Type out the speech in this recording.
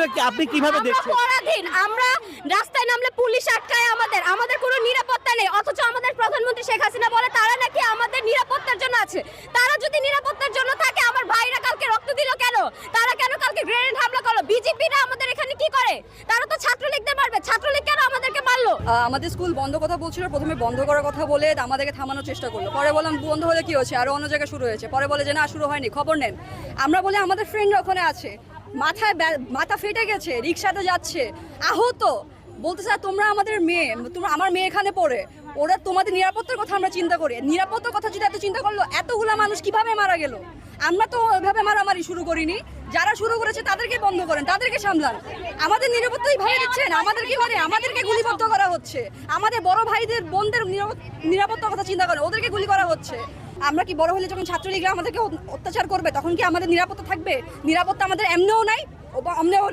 বিষয়টা কি আপনি কিভাবে দেখছেন? পরাধীন, আমরা রাস্তায় নামলে পুলিশ আটকায় আমাদের কোনো নিরাপত্তা নেই। অথচ আমাদের প্রধানমন্ত্রী শেখ হাসিনা বলে তারা নাকি আমাদের নিরাপত্তার জন্য আছে। তারা যদি নিরাপত্তার জন্য থাকে আমার ভাইরা কালকে রক্ত দিল কেন? তারা কেন কালকে গ্রেনেড হামলা করলো? বিজেপিরা আমাদের এখানে কি করে? তারা তো ছাত্রলীগদের মারবে, ছাত্রলীগ কেন আমাদেরকে মারলো? আমাদের স্কুল বন্ধ কথা বলছিল, প্রথমে বন্ধ করার কথা বলে আমাদেরকে থামানোর চেষ্টা করলো। পরে বললাম বন্ধ হলে কি হচ্ছে, আরো অন্য জায়গায় শুরু হয়েছে। পরে বলে যে না শুরু হয়নি, খবর নেন। আমরা বলে আমাদের ফ্রেন্ডরা ওখানে আছে, মাথা ফেটে গেছে, রিক্সাতে যাচ্ছে, আহত। বলতে চাই তোমরা আমাদের মেয়ে, আমার মেয়ে এখানে পড়ে, ওরা তোমাদের নিরাপত্তার কথা আমরা চিন্তা করি। নিরাপত্তার কথা যদি এত চিন্তা করলো, এতগুলা মানুষ কিভাবে মারা গেল? আমরা তো ওইভাবে মারামারি শুরু করিনি। যারা শুরু করেছে তাদেরকে বন্ধ করেন, তাদেরকে সামলান। আমাদের নিরাপত্তাই ভাবে দিচ্ছেন, আমাদেরকে মারে, আমাদেরকে গুলিবদ্ধ করা হচ্ছে। আমাদের বড় ভাইদের বোনদের নিরাপত্তার কথা চিন্তা করে ওদেরকে গুলি করা হচ্ছে। আমরা কি বড় হলে যখন ছাত্রলীগরা আমাদেরকে অত্যাচার করবে তখন কি আমাদের নিরাপত্তা থাকবে? নিরাপত্তা আমাদের এমনিও নাই, অমনিও নাই।